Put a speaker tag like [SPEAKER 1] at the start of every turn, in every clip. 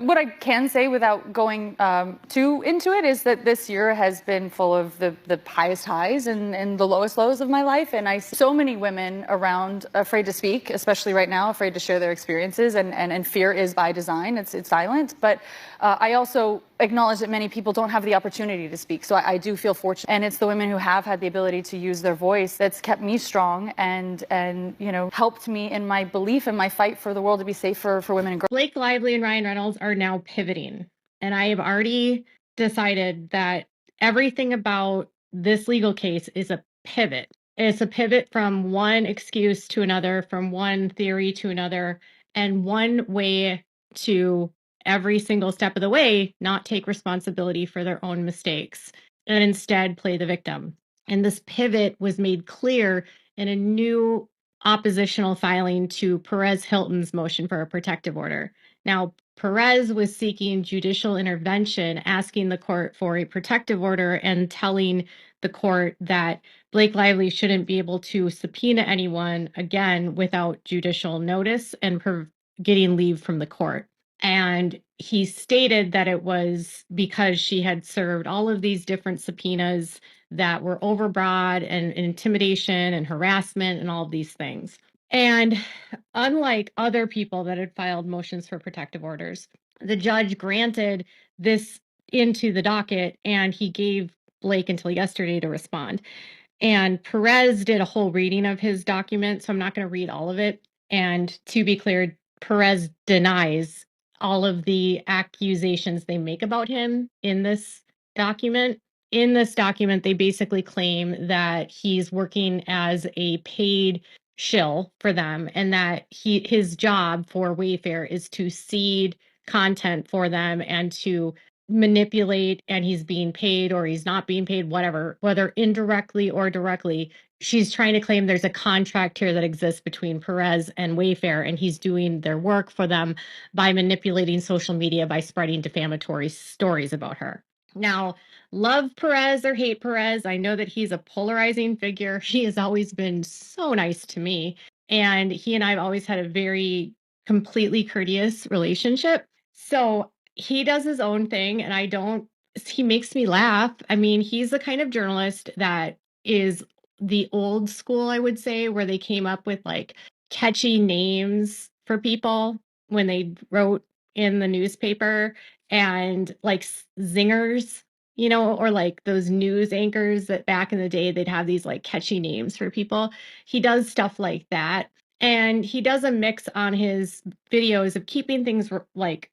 [SPEAKER 1] What I can say without going too into it is that this year has been full of the highest highs and the lowest lows of my life. And I see so many women around afraid to speak, especially right now, afraid to share their experiences. And fear is by design. It's silent. But I also acknowledge that many people don't have the opportunity to speak. So I do feel fortunate. And it's the women who have had the ability to use their voice that's kept me strong and you know, helped me in my belief and my fight for the world to be safer for women and girls.
[SPEAKER 2] Blake Lively and Ryan Reynolds are now pivoting. And I have already decided that everything about this legal case is a pivot. It's a pivot from one excuse to another, from one theory to another, and one way to every single step of the way not take responsibility for their own mistakes and instead play the victim. And this pivot was made clear in a new oppositional filing to Perez Hilton's motion for a protective order. Now, Perez was seeking judicial intervention, asking the court for a protective order and telling the court that Blake Lively shouldn't be able to subpoena anyone again without judicial notice and getting leave from the court. And he stated that it was because she had served all of these different subpoenas that were overbroad and intimidation and harassment and all of these things. And unlike other people that had filed motions for protective orders, the judge granted this into the docket and he gave Blake until yesterday to respond. And Perez did a whole reading of his document, so I'm not going to read all of it. And to be clear, Perez denies all of the accusations they make about him in this document. In this document, they basically claim that he's working as a paid shill for them and that his job for Wayfair is to seed content for them and to manipulate, and he's being paid or he's not being paid, whatever, whether indirectly or directly. She's trying to claim there's a contract here that exists between Perez and Wayfair, and he's doing their work for them by manipulating social media by spreading defamatory stories about her. Now, love Perez or hate Perez, I know that he's a polarizing figure. He has always been so nice to me, and he and I have always had a very completely courteous relationship. So he does his own thing, and he makes me laugh. I mean, he's the kind of journalist that is the old school, I would say, where they came up with like catchy names for people when they wrote in the newspaper and like zingers, you know, or like those news anchors that back in the day they'd have these like catchy names for people. He does stuff like that. And he does a mix on his videos of keeping things like,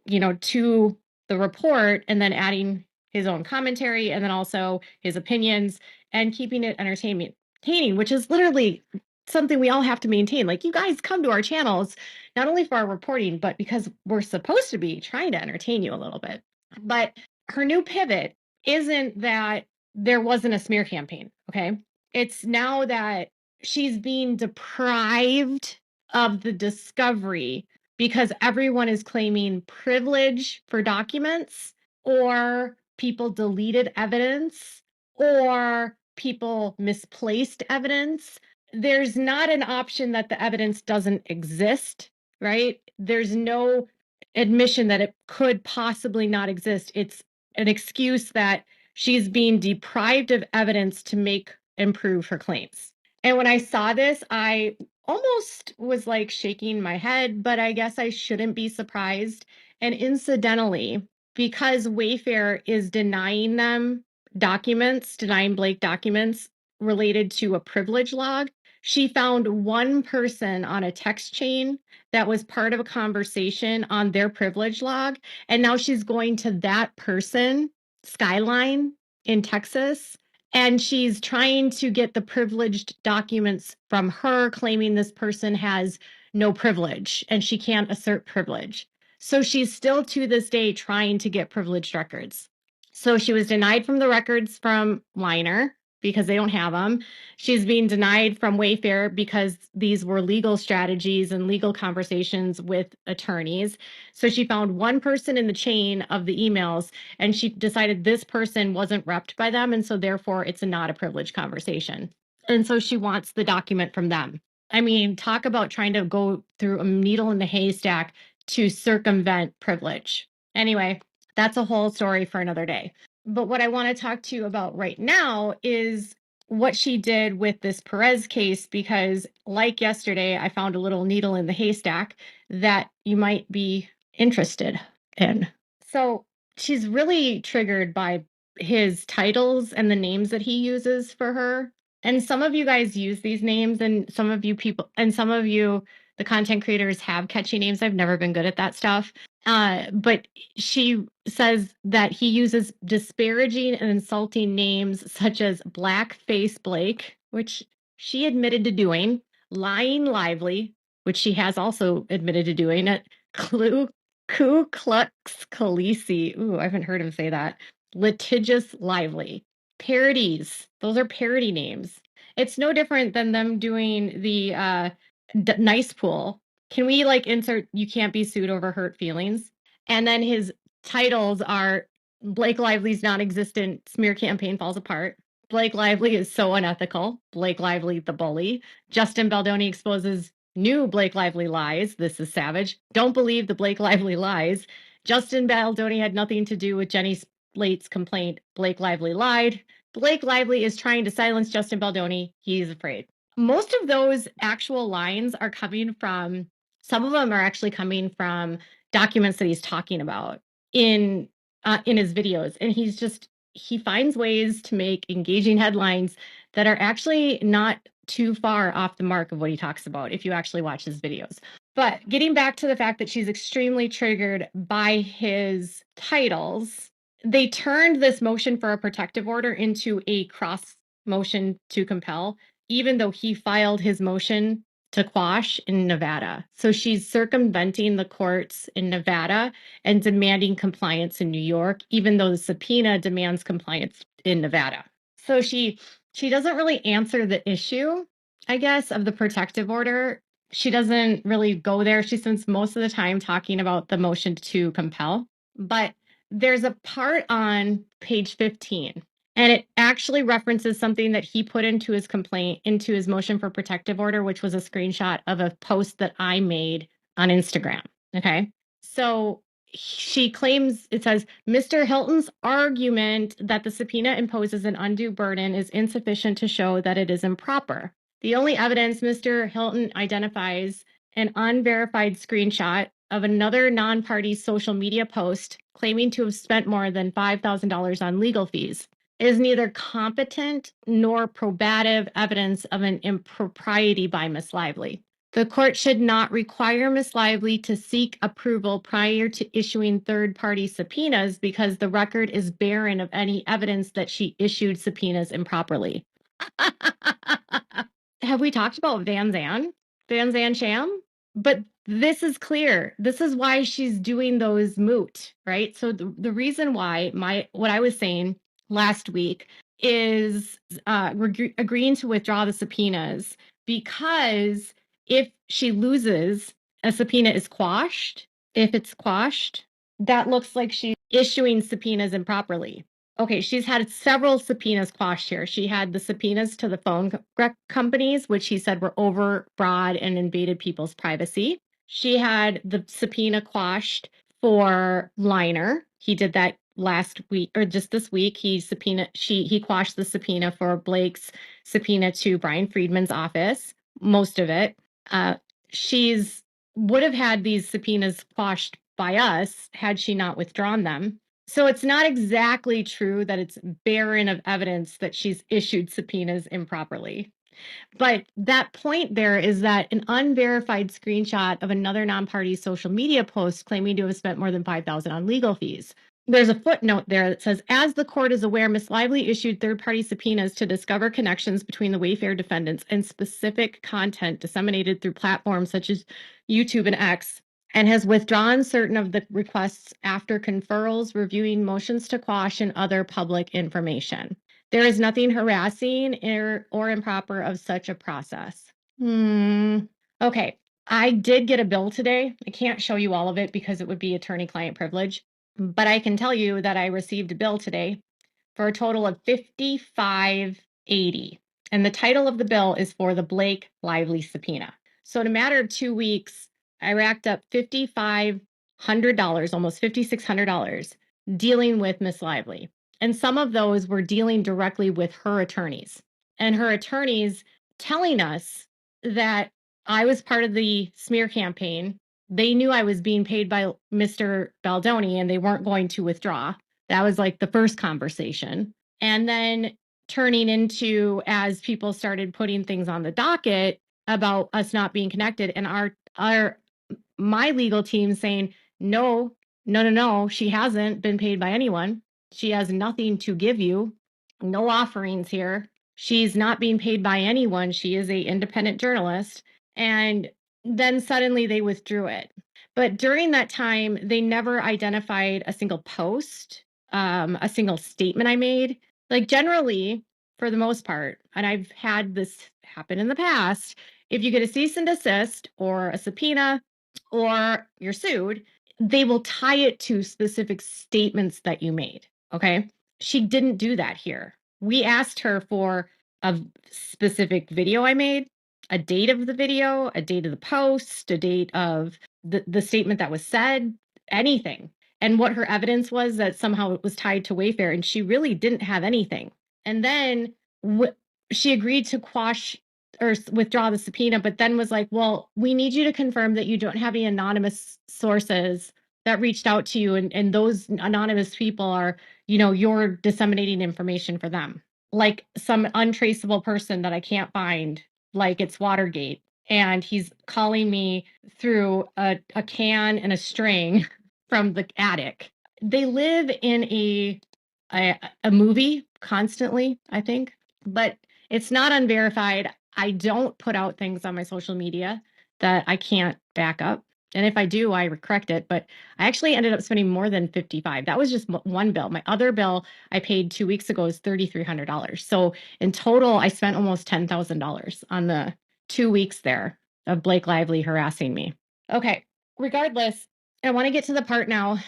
[SPEAKER 2] you know, to the report and then adding his own commentary and then also his opinions and keeping it entertaining, which is literally something we all have to maintain. Like, you guys come to our channels not only for our reporting, but because we're supposed to be trying to entertain you a little bit. But her new pivot isn't that there wasn't a smear campaign, okay? It's now that she's being deprived of the discovery because everyone is claiming privilege for documents, or people deleted evidence, or people misplaced evidence. There's not an option that the evidence doesn't exist, right? There's no admission that it could possibly not exist. It's an excuse that she's being deprived of evidence to make and prove her claims. And when I saw this, I almost was like shaking my head, but I guess I shouldn't be surprised. And incidentally, because Wayfair is denying them documents, denying Blake documents related to a privilege log, she found one person on a text chain that was part of a conversation on their privilege log. And now she's going to that person, Skyline in Texas, and she's trying to get the privileged documents from her, claiming this person has no privilege and she can't assert privilege. So she's still to this day trying to get privileged records. So she was denied from the records from Liner because they don't have them. She's being denied from Wayfair because these were legal strategies and legal conversations with attorneys. So she found one person in the chain of the emails, and she decided this person wasn't repped by them, and so therefore it's not a privileged conversation. And so she wants the document from them. I mean, talk about trying to go through a needle in the haystack to circumvent privilege. Anyway, that's a whole story for another day. But what I want to talk to you about right now is what she did with this Perez case, because like yesterday, I found a little needle in the haystack that you might be interested in. So she's really triggered by his titles and the names that he uses for her. And some of you guys use these names, and some of you, the content creators, have catchy names. I've never been good at that stuff. But she says that he uses disparaging and insulting names such as Blackface Blake, which she admitted to doing, Lying Lively, which she has also admitted to doing, at Ku Klux Khaleesi. Ooh, I haven't heard him say that. Litigious Lively. Parodies. Those are parody names. It's no different than them doing the nice pool. Can we insert "you can't be sued over hurt feelings"? And then his titles are Blake Lively's non-existent smear campaign falls apart. Blake Lively is so unethical. Blake Lively, the bully. Justin Baldoni exposes new Blake Lively lies. This is savage. Don't believe the Blake Lively lies. Justin Baldoni had nothing to do with Jenny Slate's complaint. Blake Lively lied. Blake Lively is trying to silence Justin Baldoni. He's afraid. Most of those actual lines are coming from, some of them are actually coming from documents that he's talking about in his videos. And he finds ways to make engaging headlines that are actually not too far off the mark of what he talks about if you actually watch his videos. But getting back to the fact that she's extremely triggered by his titles, they turned this motion for a protective order into a cross motion to compel, even though he filed his motion to quash in Nevada. So she's circumventing the courts in Nevada and demanding compliance in New York, even though the subpoena demands compliance in Nevada. So she doesn't really answer the issue, I guess, of the protective order. She doesn't really go there. She spends most of the time talking about the motion to compel. But there's a part on page 15, and it actually references something that he put into his complaint, into his motion for protective order, which was a screenshot of a post that I made on Instagram. Okay. So she claims, it says, Mr. Hilton's argument that the subpoena imposes an undue burden is insufficient to show that it is improper. The only evidence Mr. Hilton identifies an unverified screenshot of another non-party's social media post claiming to have spent more than $5,000 on legal fees is neither competent nor probative evidence of an impropriety by Ms. Lively. The court should not require Ms. Lively to seek approval prior to issuing third-party subpoenas because the record is barren of any evidence that she issued subpoenas improperly. Have we talked about Van Zan Sham? But this is clear. This is why she's doing those moot, right? So the reason why what I was saying last week is agreeing to withdraw the subpoenas, because if she loses, a subpoena is quashed. If it's quashed, that looks like she's issuing subpoenas improperly. Okay, she's had several subpoenas quashed here. She had the subpoenas to the phone companies, which he said were overbroad and invaded people's privacy. She had the subpoena quashed for Liner. He did that last week, or just this week. He quashed the subpoena for Blake's subpoena to Brian Friedman's office, most of it. She's would have had these subpoenas quashed by us had she not withdrawn them. So it's not exactly true that it's barren of evidence that she's issued subpoenas improperly. But that point there is that an unverified screenshot of another non-party social media post claiming to have spent more than $5,000 on legal fees. There's a footnote there that says, as the court is aware, Ms. Lively issued third-party subpoenas to discover connections between the Wayfair defendants and specific content disseminated through platforms such as YouTube and X, and has withdrawn certain of the requests after conferrals, reviewing motions to quash, and other public information. There is nothing harassing or improper of such a process. Okay, I did get a bill today. I can't show you all of it because it would be attorney-client privilege, but I can tell you that I received a bill today for a total of $55.80. And the title of the bill is for the Blake Lively subpoena. So in a matter of 2 weeks, I racked up $5,500, almost $5,600 dealing with Miss Lively. And some of those were dealing directly with her attorneys, and her attorneys telling us that I was part of the smear campaign. They knew I was being paid by Mr. Baldoni and they weren't going to withdraw. That was like the first conversation. And then turning into, as people started putting things on the docket about us not being connected, and my legal team saying, no, no, no, no, she hasn't been paid by anyone. She has nothing to give you. No offerings here. She's not being paid by anyone. She is a independent journalist. And then suddenly they withdrew it. But during that time, they never identified a single post, a single statement I made. Like generally, for the most part, and I've had this happen in the past, if you get a cease and desist or a subpoena or you're sued, they will tie it to specific statements that you made. Okay. She didn't do that here. We asked her for a specific video I made, a date of the video, a date of the post, a date of the statement that was said, anything. And what her evidence was that somehow it was tied to Wayfair, and she really didn't have anything. And then she agreed to quash or withdraw the subpoena, but then was like, well, we need you to confirm that you don't have any anonymous sources that reached out to you. And those anonymous people are, you're disseminating information for them. Like some untraceable person that I can't find, like it's Watergate. And he's calling me through a can and a string from the attic. They live in a movie constantly, I think, but it's not unverified. I don't put out things on my social media that I can't back up. And if I do, I correct it. But I actually ended up spending more than $55. That was just one bill. My other bill I paid 2 weeks ago is $3,300. So in total, I spent almost $10,000 on the 2 weeks there of Blake Lively harassing me. Okay, regardless, I want to get to the part now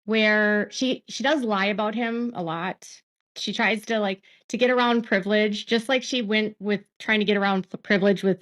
[SPEAKER 2] where she does lie about him a lot. She tries to get around privilege, just like she went with trying to get around privilege with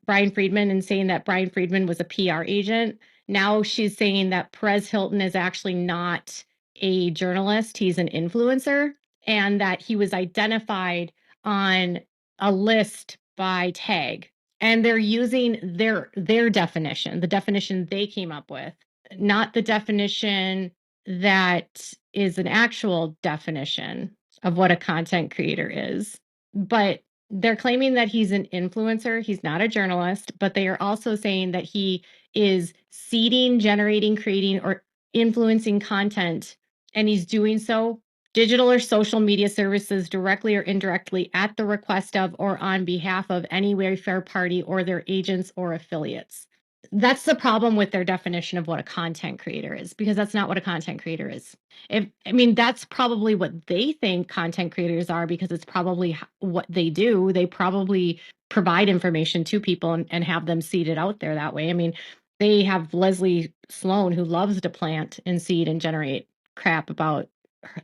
[SPEAKER 2] Brian Friedman and saying that Brian Friedman was a PR agent. Now she's saying that Perez Hilton is actually not a journalist. He's an influencer, and that he was identified on a list by tag. And they're using their definition, the definition they came up with, not the definition that is an actual definition of what a content creator is. But they're claiming that he's an influencer. He's not a journalist, but they are also saying that he is seeding, generating, creating, or influencing content. And he's doing so digital or social media services directly or indirectly at the request of or on behalf of any Wayfair party or their agents or affiliates. That's the problem with their definition of what a content creator is, because that's not what a content creator is. That's probably what they think content creators are, because it's probably what they do. They probably provide information to people and have them seed it out there that way. They have Leslie Sloan, who loves to plant and seed and generate crap about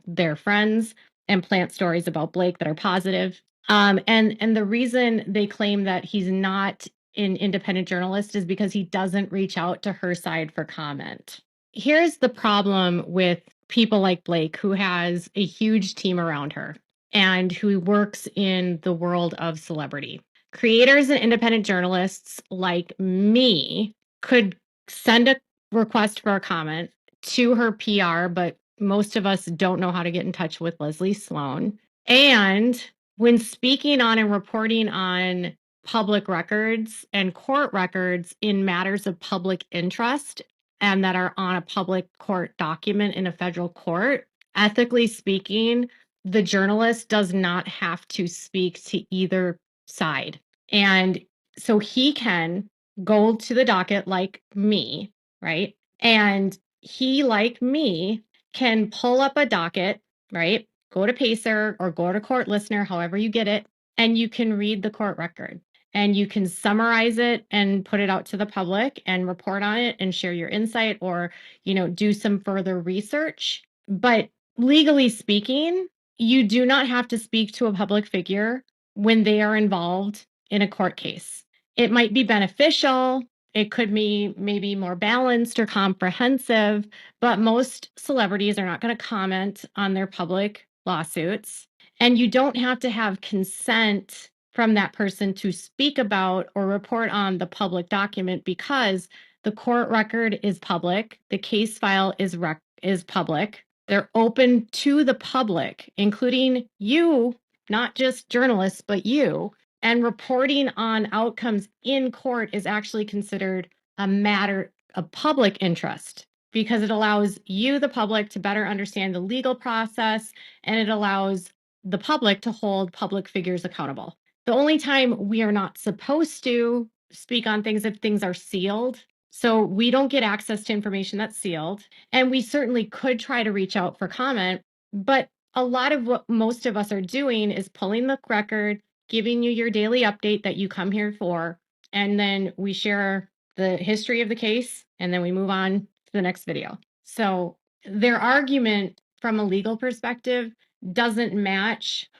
[SPEAKER 2] their friends and plant stories about Blake that are positive. And the reason they claim that he's not an independent journalist is because he doesn't reach out to her side for comment. Here's the problem with people like Blake, who has a huge team around her and who works in the world of celebrity. Creators and independent journalists like me could send a request for a comment to her PR, but most of us don't know how to get in touch with Leslie Sloan. And when speaking on and reporting on public records and court records in matters of public interest and that are on a public court document in a federal court, ethically speaking, the journalist does not have to speak to either side. And so he can go to the docket like me, right? And he, like me, can pull up a docket, right? Go to Pacer or go to Court Listener, however you get it, and you can read the court record. And you can summarize it and put it out to the public and report on it and share your insight, or, do some further research. But legally speaking, you do not have to speak to a public figure when they are involved in a court case. It might be beneficial It could be maybe more balanced or comprehensive, but most celebrities are not going to comment on their public lawsuits. And you don't have to have consent from that person to speak about or report on the public document because the court record is public, the case file is public. They're open to the public, including you, not just journalists, but you. And reporting on outcomes in court is actually considered a matter of public interest because it allows you, the public, to better understand the legal process, and it allows the public to hold public figures accountable. The only time we are not supposed to speak on things if things are sealed. So we don't get access to information that's sealed. And we certainly could try to reach out for comment, but a lot of what most of us are doing is pulling the record, giving you your daily update that you come here for, and then we share the history of the case, and then we move on to the next video. So their argument from a legal perspective doesn't match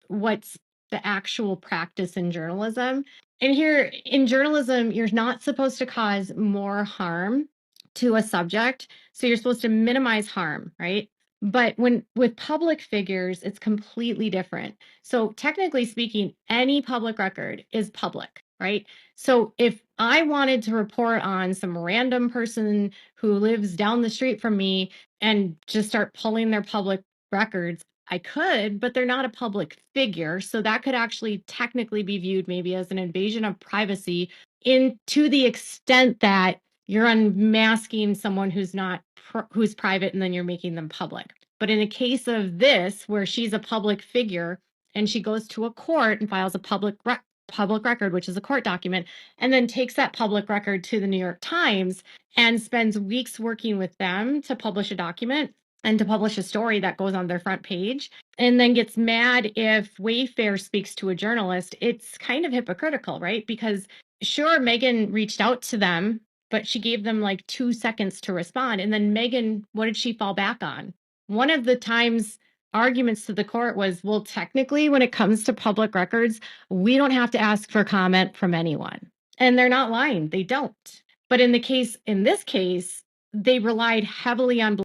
[SPEAKER 2] what's the actual practice in journalism. And here in journalism, you're not supposed to cause more harm to a subject. So you're supposed to minimize harm, right? But when with public figures, it's completely different. So technically speaking, any public record is public, right? So if I wanted to report on some random person who lives down the street from me and just start pulling their public records, I could, but they're not a public figure. So that could actually technically be viewed maybe as an invasion of privacy to the extent that you're unmasking someone who's not who's private and then you're making them public. But in a case of this, where she's a public figure and she goes to a court and files a public record, which is a court document, and then takes that public record to the New York Times and spends weeks working with them to publish a document and to publish a story that goes on their front page, and then gets mad if Wayfair speaks to a journalist, it's kind of hypocritical, right? Because sure, Megan reached out to them, but she gave them like 2 seconds to respond. And then Megan, what did she fall back on? One of the times arguments to the court was, well, technically, when it comes to public records, we don't have to ask for comment from anyone. And they're not lying. They don't. But in this case, they relied heavily on